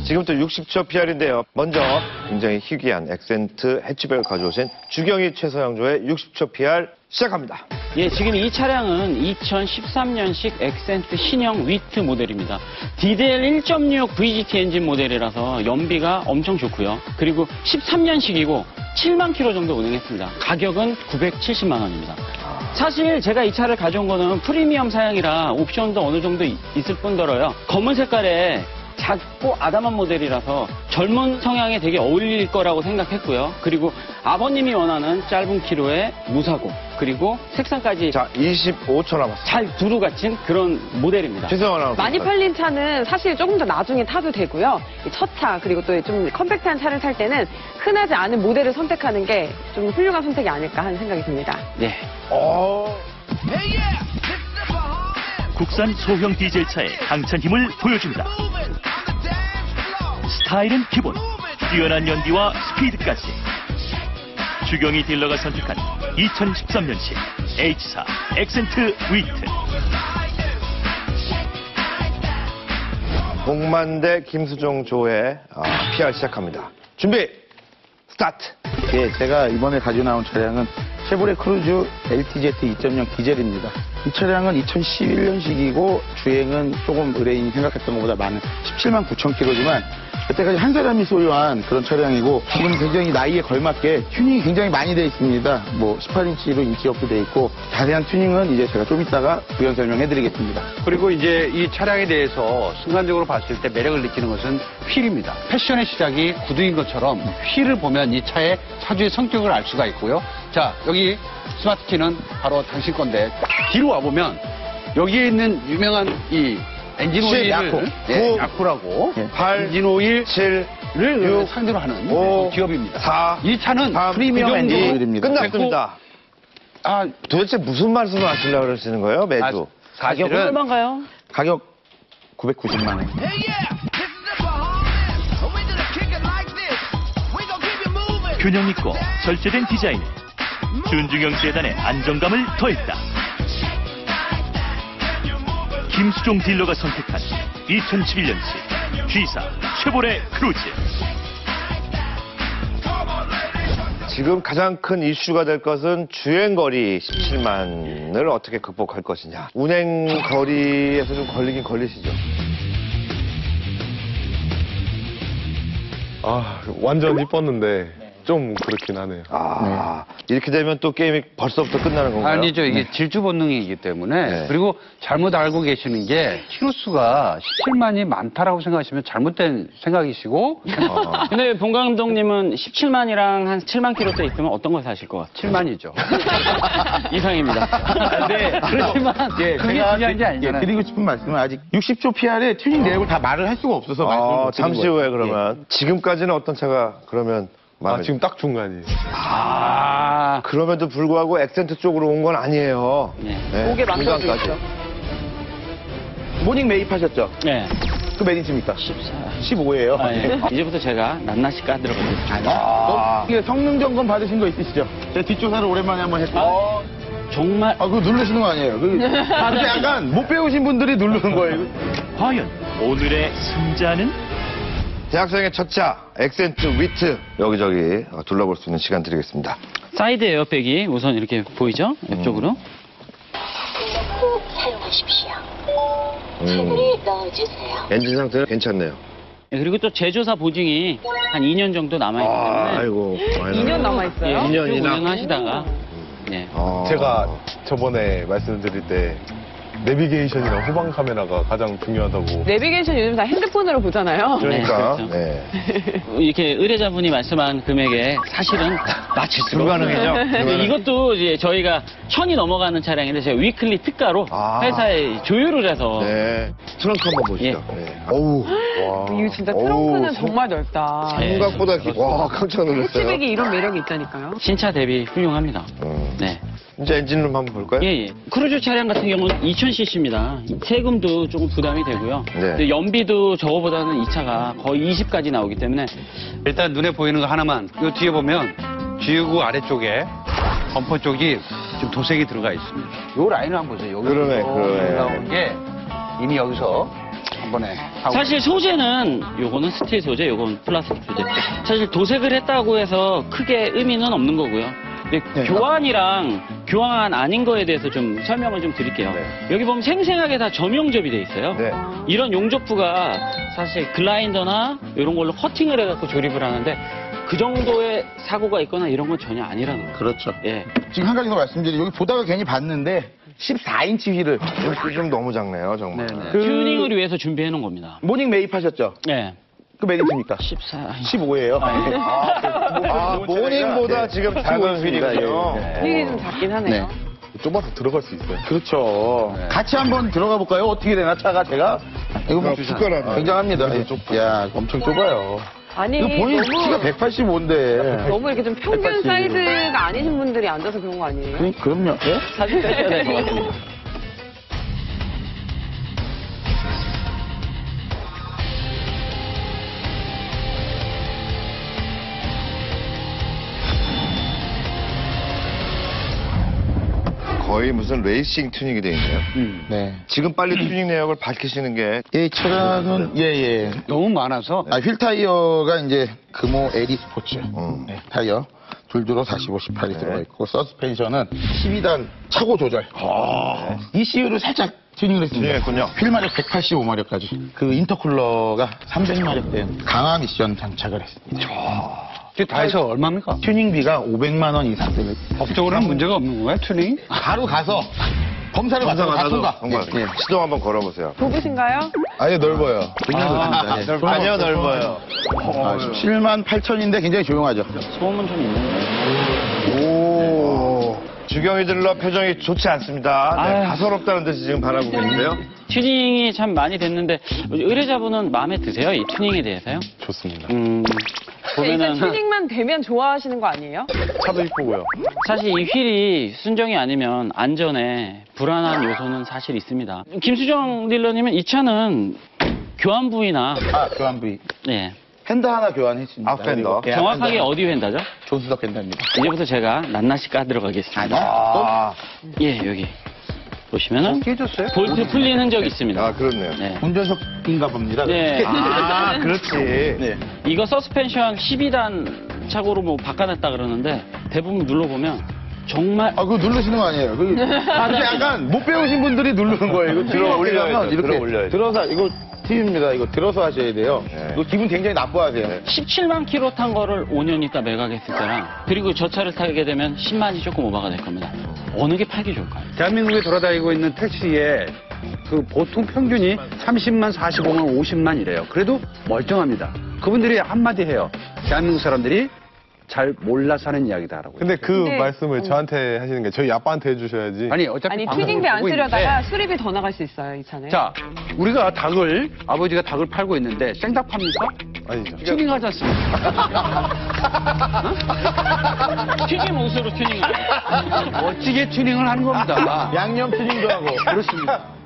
지금부터 60초 PR인데요. 먼저 굉장히 희귀한 액센트 해치백을 가져오신 주경이 최서영조의 60초 PR 시작합니다. 예, 지금 이 차량은 2013년식 액센트 신형 위트 모델입니다. DDL 1.6 VGT 엔진 모델이라서 연비가 엄청 좋고요. 그리고 13년식이고 7만 킬로 정도 운행했습니다. 가격은 970만 원입니다. 사실 제가 이 차를 가져온 거는 프리미엄 사양이라 옵션도 어느 정도 있을 뿐더러요. 검은 색깔에 작고 아담한 모델이라서 젊은 성향에 되게 어울릴 거라고 생각했고요. 그리고 아버님이 원하는 짧은 키로의 무사고 그리고 색상까지 자, 25초 남았습니다. 잘 두루 갖춘 그런 모델입니다. 최서영 많이 팔린 차는 사실 조금 더 나중에 타도 되고요. 첫 차 그리고 또 좀 컴팩트한 차를 살 때는 흔하지 않은 모델을 선택하는 게 좀 훌륭한 선택이 아닐까 하는 생각이 듭니다. 네. 국산 소형 디젤 차의 당찬 힘을 보여준다. 스타일은 기본, 뛰어난 연비와 스피드까지. 주경이 딜러가 선택한 2013년식 H4 액센트 위트. 복만대 김수종 조의 PR 시작합니다. 준비 스타트. 예, 제가 이번에 가지고 나온 차량은 쉐보레 크루즈 LTZ 2.0 디젤입니다. 이 차량은 2011년식이고 주행은 조금 의뢰인이 생각했던 것보다 많은 17만 9천 킬로지만 여태까지 한 사람이 소유한 그런 차량이고 지금 굉장히 나이에 걸맞게 튜닝이 굉장히 많이 되어 있습니다. 뭐 18인치로 인기업도 되어 있고 자세한 튜닝은 이제 제가 좀 이따가 부연 설명해드리겠습니다. 그리고 이제 이 차량에 대해서 순간적으로 봤을 때 매력을 느끼는 것은 휠입니다. 패션의 시작이 구두인 것처럼 휠을 보면 이 차의 차주의 성격을 알 수가 있고요. 자, 여기 스마트키는 바로 당신 건데 뒤로 와보면 여기에 있는 유명한 이 엔진 오일을 야쿠. 예, 야쿠라고 8, 엔진 오일 7, 를 6, 상대로 하는 5, 기업입니다. 4, 이 차는 3, 프리미엄 엔진 오일입니다. 끝났습니다. 아, 도대체 무슨 말씀을 하시려고 그러시는 거예요, 매주? 사실은 얼마인가요? 가격 990만 원. 균형 있고 절제된 디자인에 준중형 세단의 안정감을 더했다. 김수종 딜러가 선택한 2011년식 G4 쉐보레 크루즈. 지금 가장 큰 이슈가 될 것은 주행거리 17만을 어떻게 극복할 것이냐. 운행거리에서 좀 걸리긴 걸리시죠. 아, 완전 이뻤는데 좀 그렇긴 하네요. 이렇게 되면 또 게임이 벌써부터 끝나는 건가요? 아니죠. 이게 질주 본능이기 때문에 그리고 잘못 알고 계시는 게 키로수가 17만이 많다라고 생각하시면 잘못된 생각이시고 근데 본 감독님은 17만이랑 한 7만 킬로대 있으면 어떤 걸 사실 것 같아요? 7만이죠. 이상입니다. 네, 그렇지만 예, 그게 제가 중요한 게 아니잖아요. 드리고 싶은 말씀은 아직 60조 PR의 튜닝 내역을 다 말을 할 수가 없어서 말씀을 못 드린 잠시 거예요. 후에 그러면 지금까지는 어떤 차가 그러면 마음에 지금 딱 중간이에요. 그럼에도 불구하고 액센트 쪽으로 온 건 아니에요. 목에 망설여져 중간까지. 있죠. 모닝 매입하셨죠? 네. 그 몇 인치입니까? 15예요. 아, 예. 이제부터 제가 낱낱이 까들어가겠습니다. 이게 성능 점검 받으신 거 있으시죠? 제가 뒷조사를 오랜만에 한번 했고. 정말. 그거 누르시는 거 아니에요? 근데 약간 못 배우신 분들이 누르는 거예요. 과연 오늘의 승자는? 대학생의 첫 차, 액센트 위트. 여기저기 둘러볼 수 있는 시간 드리겠습니다. 사이드 에어백이 우선 이렇게 보이죠? 옆쪽으로. 꼭 사용하십시오. 차를 넣어주세요. 엔진 상태는 괜찮네요. 예, 그리고 또 제조사 보증이 한 2년 정도 남아있기 때문에. 아이고. 2년 남아있어요? 예, 2년이나? 운행하시다가. 예. 제가 저번에 말씀드릴 때 내비게이션이랑 후방 카메라가 가장 중요하다고. 내비게이션 요즘 다 핸드폰으로 보잖아요. 그러니까. 네, 그렇죠. 네. 이렇게 의뢰자분이 말씀한 금액에 사실은 맞출 수가 불가능이죠? 없어요. 불가능. 이것도 이제 저희가 1000이 넘어가는 차량인데 제가 위클리 특가로 회사에 조율을 해서. 네. 트렁크 한번 보시죠. 예. 네. 어우. 이거 진짜 트렁크는 정말 넓다. 생각보다 와, 깜짝 놀랐어요. 해치백이 이런 매력이 있다니까요. 신차 대비 훌륭합니다. 네. 이제 엔진룸 한번 볼까요? 예, 예. 크루즈 차량 같은 경우는 2000cc입니다. 세금도 조금 부담이 되고요. 네. 근데 연비도 저거보다는 이 차가 거의 20까지 나오기 때문에 일단 눈에 보이는 거 하나만. 이 뒤에 보면 G9 아래쪽에 범퍼 쪽이 좀 도색이 들어가 있습니다. 요 라인을 한번 보세요. 여기서 그러네. 나온 게 이미 여기서 한 번에 하고. 사실 소재는 요거는 스틸 소재, 요건 플라스틱 소재. 사실 도색을 했다고 해서 크게 의미는 없는 거고요. 근데 교환 아닌 거에 대해서 좀 설명을 좀 드릴게요. 여기 보면 생생하게 다 점용접이 돼 있어요. 이런 용접부가 사실 글라인더나 이런 걸로 커팅을 해갖고 조립을 하는데 그 정도의 사고가 있거나 이런 건 전혀 아니라는 거예요. 그렇죠. 예. 지금 한 가지 더 말씀드리면 여기 보다가 괜히 봤는데 14인치 휠을 좀 너무 작네요, 정말. 튜닝을 위해서 준비해 놓은 겁니다. 모닝 매입하셨죠? 네. 그 몇 인치입니까? 15예요. 모닝보다 지금 작은 휠이군요. 휠이 좀 작긴 하네요. 좁아서 들어갈 수 있어요. 그렇죠. 같이 한번 들어가 볼까요? 어떻게 되나 차가 제가 이거 뭐 굉장합니다. 야, 엄청 좁아요. 아니, 이거 본인 너무- 키가 185인데. 너무 이렇게 좀 평균 사이즈가 아니신 분들이 앉아서 그런 거 아니에요? 그럼요. 예? 사진 빼셔야 될 것 같습니다. 거의 거의 무슨 레이싱 튜닝이 되어 있네요. 네. 지금 빨리 튜닝 내역을 밝히시는 게. 이 차량은, 예. 너무 많아서. 휠 타이어가 이제 금호 에리 스포츠. 네, 타이어. 둘두로 45, 18이 들어가 있고, 서스펜션은 12단 차고 조절. ECU를 살짝 튜닝을 했습니다. 튜닝했군요. 휠마력 185마력까지. 그 인터쿨러가 300마력 된 강화 미션 장착을 했습니다. 이게 다 해서 얼마입니까? 튜닝비가 500만 원 이상 되는. 법적으로는 문제가 없는 거예요, 튜닝? 바로 가서 검사를 받아서 다 통과. 예. 시동 한번 걸어보세요. 좁으신가요? 아니요, 넓어요. 굉장히 넓습니다. 아니요, 넓어요. 17만 8천인데 굉장히 조용하죠. 소음은 좀 있는데. 오. 주경이 들러 표정이 좋지 않습니다. 네, 아유. 가소롭다는 듯이 지금 바라보고 계신데요. 튜닝이 참 많이 됐는데 의뢰자분은 마음에 드세요? 이 튜닝에 대해서요? 좋습니다. 일단 튜닝만 되면 좋아하시는 거 아니에요? 차도 이쁘고요. 사실 이 휠이 순정이 아니면 안전에 불안한 요소는 사실 있습니다. 김수정 딜러님은 이 차는 교환 부위나 교환 부위. 네. 핸드 하나 교환했습니다. 앞핸더. 정확하게 어디 휀다죠? 조수석 핸드입니다. 이제부터 제가 낱낱이 까들어 가겠습니다. 예, 여기. 보시면은 볼트 풀린 흔적이 있습니다. 아, 그렇네요. 네. 운전석인가 봅니다. 네. 아, 그렇지. 네. 이거 서스펜션 12단 착오로 뭐 바꿔놨다 그러는데 대부분 눌러보면 정말 그거 누르시는 거 아니에요? 그게 약간 못 배우신 분들이 누르는 거예요. 이거 들어 올려야 돼요. 이렇게 들어 올려야 돼요. 들어서 이거 팁입니다. 이거 들어서 하셔야 돼요. 네. 이거 기분 굉장히 나빠하세요. 17만 킬로 탄 거를 5년 있다 매각했을 때랑 그리고 저 차를 타게 되면 10만이 조금 오버가 될 겁니다. 어느 게 팔기 좋을까요? 대한민국에 돌아다니고 있는 택시에 그 보통 평균이 30만, 45만, 50만이래요. 그래도 멀쩡합니다. 그분들이 한마디 해요. 대한민국 사람들이 잘 몰라서 하는 이야기다라고. 근데 그 말씀을 저한테 하시는 게 저희 아빠한테 해주셔야지. 아니 어차피 튜닝비 안 보고 쓰려다가 있는데. 수리비 더 나갈 수 있어요, 이 차는. 자, 우리가 아버지가 닭을 팔고 있는데 생닭 팝니까? 아니죠. 튜닝하지 않습니까? 튀김 옷으로 튜닝을 멋지게 튜닝을 하는 겁니다. 양념 튜닝도 하고. 그렇습니다.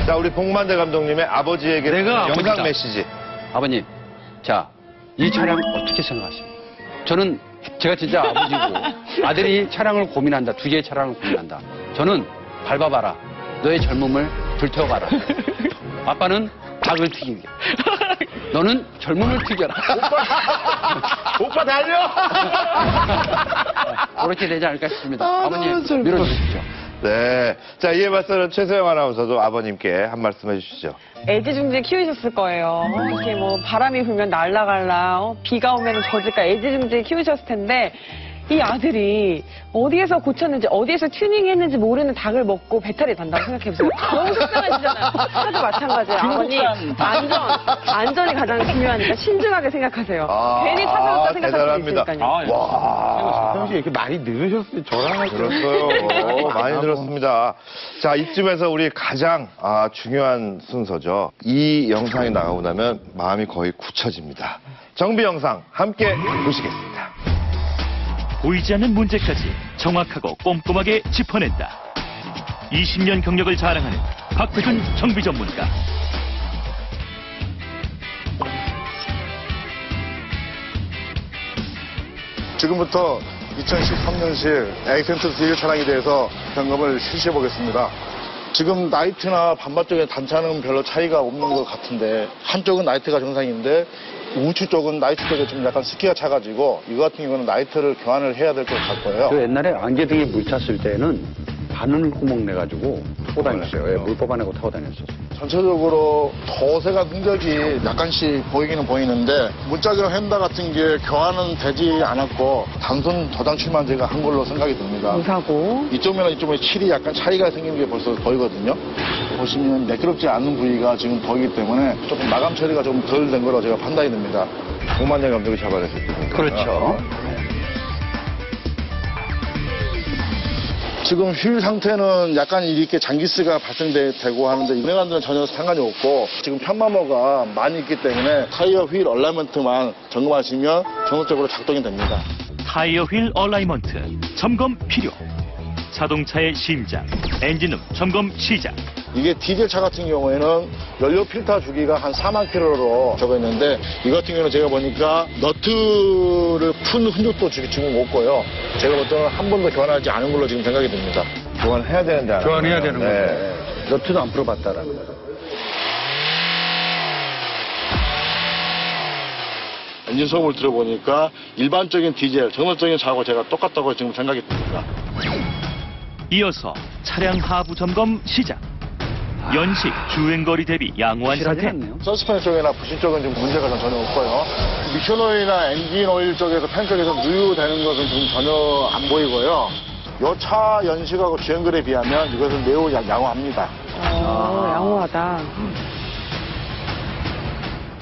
자, 우리 복만대 감독님의 아버지에게 내가 영상 아버지다. 메시지. 아버님, 자, 이 차량 어떻게 생각하십니까? 저는 제가 진짜 아버지고 아들이 차량을 고민한다. 두 개의 차량을 고민한다. 저는 밟아봐라. 너의 젊음을 불태워가라. 아빠는 닭을 튀기게. 너는 젊음을 튀겨라. 오빠 달려! 그렇게 되지 않을까 싶습니다. 아버님, 밀어주십시오. 네. 자, 이에 맞서는 최소영 아나운서도 아버님께 한 말씀 해주시죠. 애지중지 키우셨을 거예요. 이렇게 뭐 바람이 불면 날아갈라, 비가 오면 젖을까 애지중지 키우셨을 텐데 이 아들이 어디에서 고쳤는지 어디에서 튜닝했는지 모르는 닭을 먹고 배탈이 난다고 생각해보세요. 너무 속상하시잖아요. 차도 마찬가지예요. 아버님 안전이 가장 중요하니까 신중하게 생각하세요. 괜히 찾아왔다 생각할 수 있으니까요. 와. 평소에 이렇게 많이 늘으셨어요. 저랑 들었어요. 많이 들었습니다. 자, 이쯤에서 우리 가장 중요한 순서죠. 이 영상이 나가고 나면 마음이 거의 굳혀집니다. 정비 영상 함께 보시겠습니다. 보이지 않는 문제까지 정확하고 꼼꼼하게 짚어낸다. 20년 경력을 자랑하는 박태준 정비 전문가. 지금부터 2013년식 액센트 디젤 차량에 대해서 점검을 실시해 보겠습니다. 지금 나이트나 반바 쪽에 단차는 별로 차이가 없는 것 같은데 한쪽은 나이트가 정상인데 우측 쪽은 나이트 쪽에 좀 약간 습기가 차가지고 이거 같은 경우는 나이트를 교환을 해야 될 것 같고요. 그 옛날에 안개등에 물 찼을 때는 바늘 구멍 내가지고 타고 다녔어요. 예, 물 뽑아내고 타고 다녔었어요. 전체적으로 도세가 흔적이 약간씩 보이기는 보이는데 문짝이나 휀다 같은 게 교환은 되지 않았고 단순 저장칠만 제가 한 걸로 생각이 듭니다. 무사고. 이쪽이나 이쪽에 칠이 약간 차이가 생긴 게 벌써 보이거든요. 보시면 매끄럽지 않은 부위가 지금 보이기 때문에 조금 마감 처리가 좀 덜 된 거라고 제가 판단이 됩니다. 복만대 감독이 잡아냈을 때. 그렇죠. 지금 휠 상태는 약간 이렇게 장기스가 발생되고 하는데 운행하는 전혀 상관이 없고 지금 편마모가 많이 있기 때문에 타이어 휠 얼라이먼트만 점검하시면 전원적으로 작동이 됩니다. 타이어 휠 얼라이먼트 점검 필요. 자동차의 심장, 엔진룸 점검 시작. 이게 디젤 차 같은 경우에는 연료 필터 주기가 한 4만 킬로로 적어있는데 이 같은 경우는 제가 보니까 너트를 푼 흔적도 지금 없고요. 제가 볼 때는 한 번도 교환하지 않은 걸로 지금 생각이 듭니다. 교환해야 되는데 안 교환해야 하네요. 되는 거예요. 너트도 안 풀어봤다라는 거죠. 엔진 소음을 들어보니까 일반적인 디젤, 정상적인 차하고 제가 똑같다고 지금 생각이 듭니다. 이어서 차량 하부 점검 시작. 연식, 주행거리 대비 양호한 상태. 서스펜션 쪽이나 부신 쪽은 지금 문제가 전혀 없고요. 미션 오일이나 엔진 오일 쪽에서 팬 쪽에서 누유되는 것은 지금 전혀 안 보이고요. 이 차 연식하고 주행거리에 비하면 이것은 매우 양호합니다. 양호하다.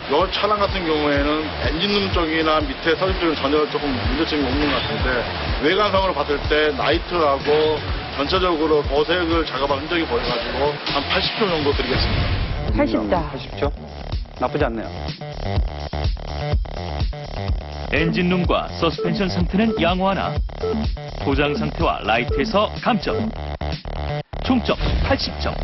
이 차량 같은 경우에는 엔진룸 쪽이나 밑에 서식 쪽은 전혀 조금 문제점이 없는 것 같은데 외관상으로 봤을 때 나이트하고 전체적으로 도색을 작업한 흔적이 보여가지고 한 80점 정도 드리겠습니다. 80점? 나쁘지 않네요. 엔진룸과 서스펜션 상태는 양호하나 고장 상태와 라이트에서 감점. 총점 80점.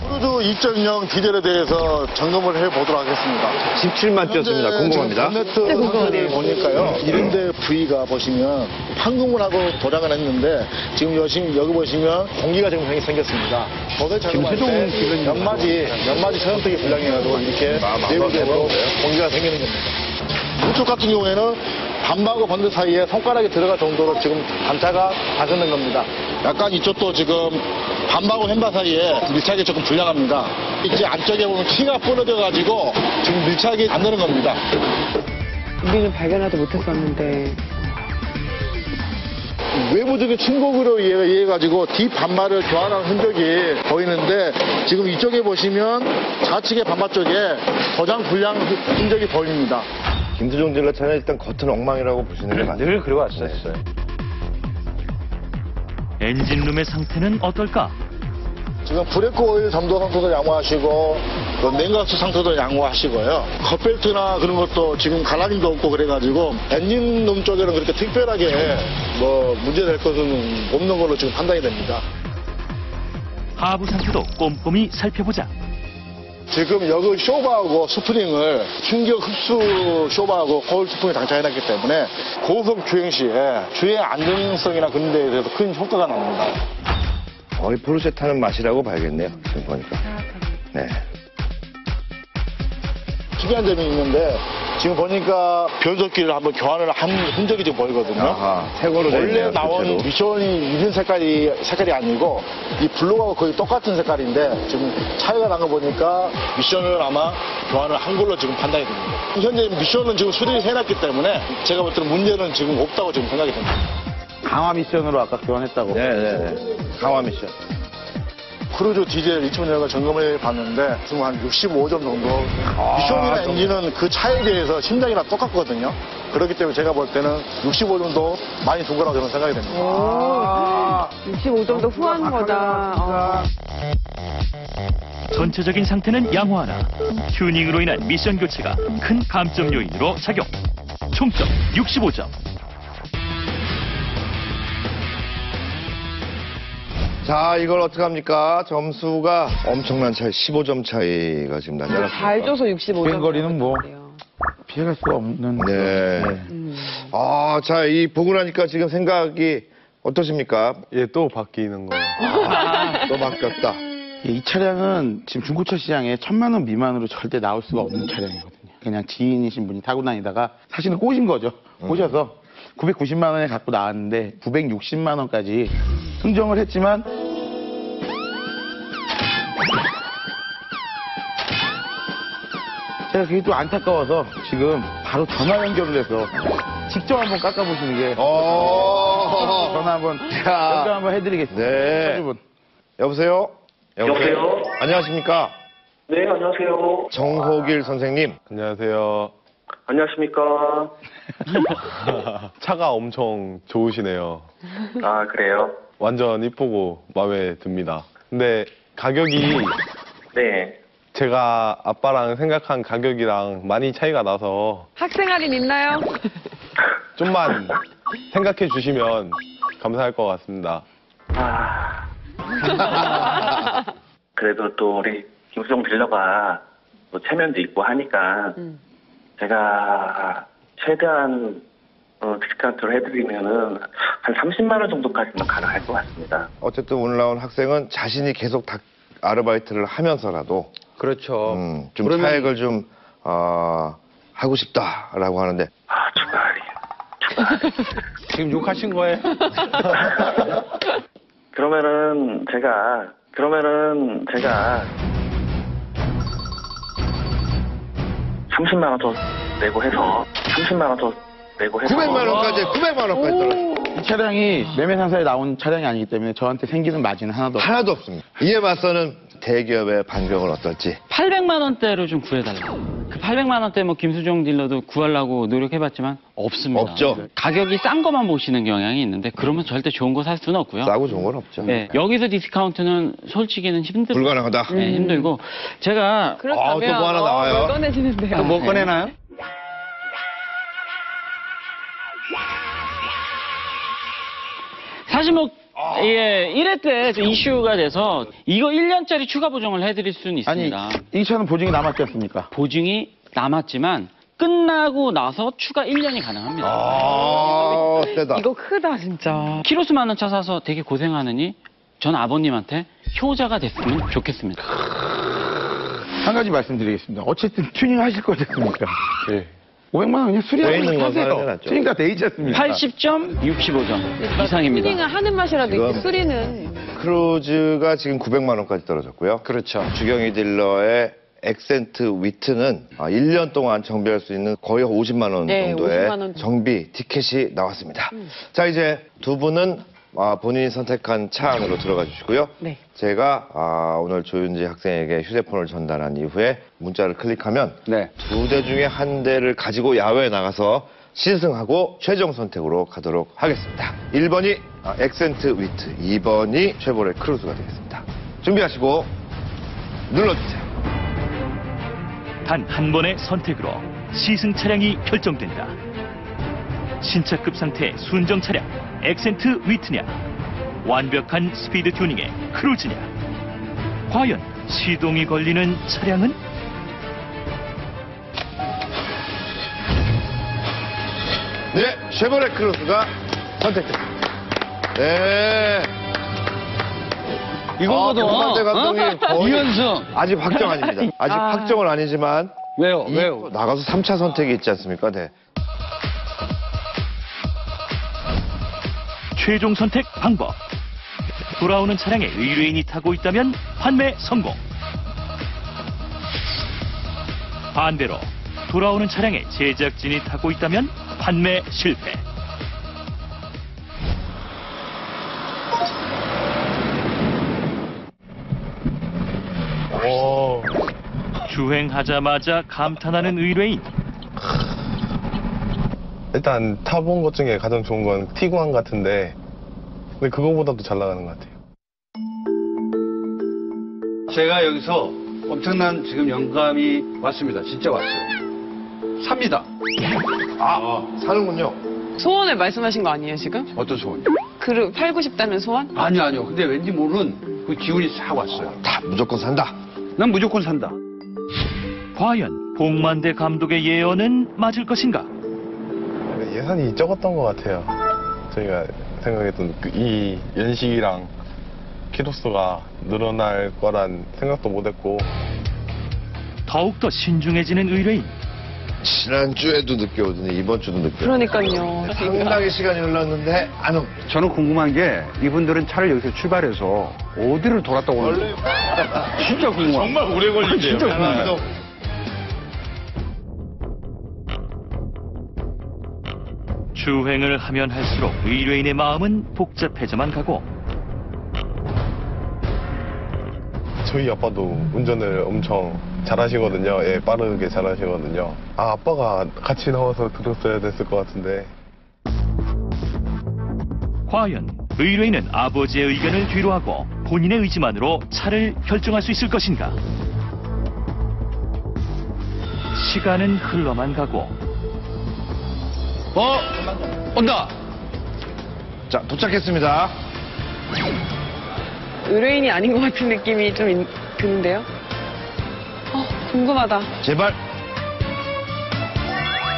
크루즈 2.0 디젤에 대해서 점검을 해보도록 하겠습니다. 17만 뛰었습니다. 궁금합니다. 본네트 보니까요. 이런데 부위가 보시면 황금을하고 도장을 했는데 지금 여기 보시면 공기가 지금 생겼습니다. 도색 작업할 때 연마지 천연석이 불량해가지고 이렇게 내부적으로 공기가 생기는 겁니다. 이쪽 같은 경우에는 반바하고 번드 사이에 손가락이 들어갈 정도로 지금 단차가 발생된 겁니다. 약간 이쪽도 지금 반바하고 햄바 사이에 밀착이 조금 불량합니다. 이제 안쪽에 보면 키가 부러져가지고 지금 밀착이 안 되는 겁니다. 우리는 발견하지 못했었는데. 외부적인 충격으로 의해가지고 뒷반바를 교환한 흔적이 보이는데 지금 이쪽에 보시면 좌측의 반바 쪽에 도장 불량 흔적이 보입니다. 김수종 딜러 차는 일단 겉은 엉망이라고 보시는 게 맞아요. 늘 그래왔어요. 엔진룸의 상태는 어떨까? 지금 브레이크 오일 점도 상태도 양호하시고 냉각수 상태도 양호하시고요. 컵벨트나 그런 것도 지금 갈라짐도 없고 그래가지고 엔진룸 쪽에는 그렇게 특별하게 뭐 문제될 것은 없는 걸로 지금 판단이 됩니다. 하부 상태도 꼼꼼히 살펴보자. 지금 여기 쇼바하고 스프링을 충격 흡수 쇼바하고 거울 스프링을 장착해놨기 때문에 고속 주행 시에 주행 안정성이나 그런 데에 대해서 큰 효과가 납니다. 거의 포르쉐 타는 맛이라고 봐야겠네요. 지금 보니까. 네. 특이한 점이 있는데 지금 보니까 변속기를 한번 교환을 한 흔적이 지금 보이거든요. 아하, 새거로 돼 원래 있네요, 나온 실제로. 미션이 이런 색깔이 아니고 이 블루하고 거의 똑같은 색깔인데 지금 차이가 난 거 보니까 미션을 아마 교환을 한 걸로 지금 판단이 됩니다. 현재 미션은 지금 수리를 해놨기 때문에 제가 볼 때는 문제는 지금 없다고 지금 생각이 됩니다. 강화 미션으로 아까 교환했다고. 네네네. 강화 미션. 크루즈 디젤 2.0을 점검해 봤는데 지금 한 65점 정도. 미션이나 엔진은 그 차에 비해서 심장이랑 똑같거든요. 그렇기 때문에 제가 볼 때는 65 정도 많이 둔 거라고 저는 생각이 됩니다. 65 정도 후한 거다. 전체적인 상태는 양호하나 튜닝으로 인한 미션 교체가 큰 감점 요인으로 작용. 총점 65점. 자, 이걸 어떡합니까? 점수가 엄청난 차이, 15점 차이가 지금 나잖아요. 잘 줘서 65점. 주행거리는 뭐 피해갈 수가 없는. 네. 아, 자, 이 보고 나니까 지금 생각이 어떠십니까? 예, 또 바뀌는 거. 또 바뀌었다. 이 차량은 지금 중고차 시장에 1,000만 원 미만으로 절대 나올 수가 없는 차량이거든요. 그냥 지인이신 분이 타고 다니다가 사실은 꼬신 거죠. 꼬셔서 990만 원에 갖고 나왔는데 960만 원까지 흥정을 했지만 제가 그게 또 안타까워서 지금 바로 전화 연결을 해서 직접 한번 깎아보시는 게 전화 한번 연결 한번 해드리겠습니다. 네. 여보세요? 여보세요? 안녕하십니까? 네, 안녕하세요. 정호길 선생님. 안녕하세요. 안녕하십니까? 차가 엄청 좋으시네요. 아, 그래요? 완전 이쁘고 마음에 듭니다. 근데 가격이 네. 제가 아빠랑 생각한 가격이랑 많이 차이가 나서 학생 할인 있나요? 좀만 생각해 주시면 감사할 것 같습니다. 그래도 또 우리 김수정 딜러가 또 체면도 있고 하니까 제가 최대한 디스카운트를 해드리면은 한 30만 원 정도까지는 가능할 것 같습니다. 어쨌든 오늘 나온 학생은 자신이 계속 아르바이트를 하면서라도 그렇죠. 좀 그러면- 차액을 좀 하고 싶다라고 하는데 지금 욕하신 거예요? 그러면은 제가 30만 원 더 내고 해서 900만 원까지 떨어져요. 이 차량이 매매 상사에 나온 차량이 아니기 때문에 저한테 생기는 마진은 하나도 없습니다. 이에 맞서는 대기업의 반격은 어떨지. 800만 원대로 좀 구해달라. 그 800만 원대 뭐 김수정 딜러도 구하려고 노력해봤지만 없습니다. 없죠. 가격이 싼 것만 보시는 경향이 있는데 그러면 절대 좋은 거 살 수는 없고요. 싸고 좋은 건 없죠. 네, 여기서 디스카운트는 솔직히는 불가능하다. 네, 힘들고 제가 그렇다면 또 뭐 하나 나와요. 뭘 꺼내시는데요? 뭐 꺼내나요? 사실 뭐 예, 1회 때 이슈가 돼서 이거 1년짜리 추가 보정을 해드릴 수는 있습니다. 이 차는 보증이 남았지 않습니까? 보증이 남았지만 끝나고 나서 추가 1년이 가능합니다. 세다. 이거 크다 진짜. 키로수 많은 차 사서 되게 고생하느니 전 아버님한테 효자가 됐으면 좋겠습니다. 한 가지 말씀드리겠습니다. 어쨌든 튜닝 하실 거지 않습니까? 예. 500만 원 그냥 수리하고 돼 있는 거 사는 게 하세요. 낫죠. 튜닝 다 돼 있지 않습니까? 80점, 65점 이상입니다. 튜닝을 하는 맛이라도 지금 있지 수리는. 크루즈가 지금 900만 원까지 떨어졌고요. 그렇죠. 주경희 딜러의 액센트 위트는 1년 동안 정비할 수 있는 거의 50만 원 네, 정도의 50만 원. 정비 티켓이 나왔습니다. 자, 이제 두 분은 본인이 선택한 차 안으로 들어가 주시고요. 네. 제가 오늘 조윤지 학생에게 휴대폰을 전달한 이후에 문자를 클릭하면 네. 두 대 중에 한 대를 가지고 야외에 나가서 시승하고 최종 선택으로 가도록 하겠습니다. 1번이 액센트 위트, 2번이 쉐보레 크루즈가 되겠습니다. 준비하시고 눌러주세요. 단 한 번의 선택으로 시승 차량이 결정된다. 신차급 상태의 순정 차량 액센트 위트냐, 완벽한 스피드 튜닝의 크루즈냐. 과연 시동이 걸리는 차량은? 네, 쉐보레 크루즈가 선택됐습니다. 네. 이거거든. 김만대 감독님 거의 이연승. 아직 확정 아닙니다. 아직 확정은 아니지만 왜요? 나가서 3차 선택이 있지 않습니까? 네. 최종 선택 방법. 돌아오는 차량에 의뢰인이 타고 있다면 판매 성공. 반대로 돌아오는 차량에 제작진이 타고 있다면 판매 실패. 주행하자마자 감탄하는 의뢰인. 일단 타본 것 중에 가장 좋은 건 티구안 같은데 근데 그거보다도 잘 나가는 것 같아요. 제가 여기서 엄청난 지금 영감이 왔습니다. 진짜 왔어요. 삽니다. 사는군요. 소원을 말씀하신 거 아니에요 지금? 어떤 소원이요? 팔고 싶다는 소원? 아니요. 근데 왠지 모르는 그 기운이 싹 왔어요. 다 무조건 산다. 난 무조건 산다. 과연 복만대 감독의 예언은 맞을 것인가? 예산이 적었던 것 같아요. 저희가 생각했던 이 연식이랑 키로수가 늘어날 거란 생각도 못했고 더욱더 신중해지는 의뢰인. 지난주에도 늦게 오더니 이번 주도 늦게 그러니까요. 상당히 시간이 흘렀는데 안 옵니다. 저는 궁금한 게 이분들은 차를 여기서 출발해서 어디를 돌았다고 하는지 진짜 궁금해요. 정말 오래 걸린대요. 진짜 궁금해요. 주행을 하면 할수록 의뢰인의 마음은 복잡해져만 가고 저희 아빠도 운전을 엄청 잘하시거든요. 예, 빠르게 잘하시거든요. 아빠가 같이 나와서 들었어야 됐을 것 같은데. 과연 의뢰인은 아버지의 의견을 뒤로하고 본인의 의지만으로 차를 결정할 수 있을 것인가? 시간은 흘러만 가고 온다. 자, 도착했습니다. 의뢰인이 아닌 것 같은 느낌이 좀 드는데요? 궁금하다. 제발.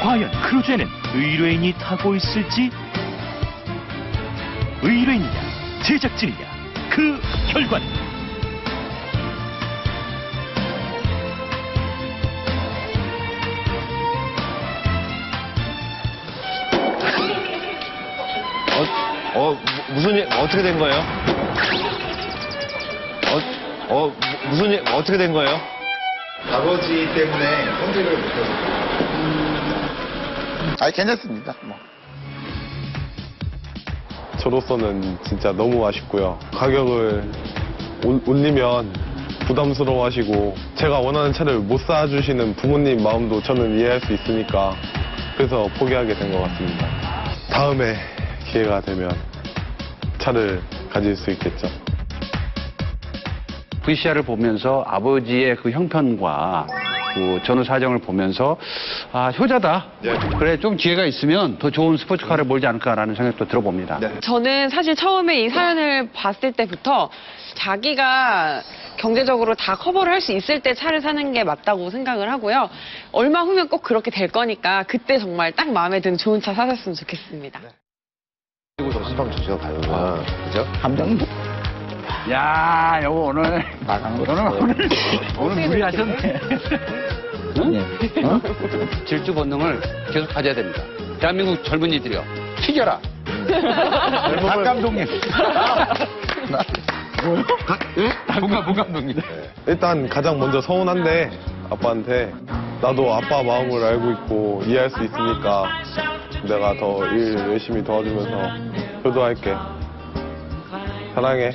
과연 크루즈에는 의뢰인이 타고 있을지? 의뢰인이냐, 제작진이냐, 그 결과는? 무슨 일, 어떻게 된 거예요? 무슨 일, 어떻게 된 거예요? 아버지 때문에 선택을 못했어요. 아니, 괜찮습니다. 뭐. 저로서는 진짜 너무 아쉽고요. 가격을 올리면 부담스러워 하시고 제가 원하는 차를 못 사주시는 부모님 마음도 저는 이해할 수 있으니까 그래서 포기하게 된 것 같습니다. 다음에 기회가 되면 차를 가질 수 있겠죠. VCR을 보면서 아버지의 그 형편과 그 전후 사정을 보면서 효자다. 그래 좀 기회가 있으면 더 좋은 스포츠카를 몰지 않을까라는 생각도 들어봅니다. 저는 사실 처음에 이 사연을 봤을 때부터 자기가 경제적으로 다 커버를 할 수 있을 때 차를 사는 게 맞다고 생각을 하고요. 얼마 후면 꼭 그렇게 될 거니까 그때 정말 딱 마음에 드는 좋은 차 사셨으면 좋겠습니다. 그리고 한방 주제가 가요가 그죠? 감정. 야, 여보 오늘 나간 거 오늘 무리하셨네. 질주 본능을 계속 가져야 됩니다. 대한민국 젊은이들이요. 튀겨라. 박 감독님. 뭐요? 박 감독님. 일단 가장 먼저 서운한데 아빠한테 나도 아빠 마음을 알고 있고 이해할 수 있으니까 내가 더 일 열심히 도와주면서 효도할게. 사랑해.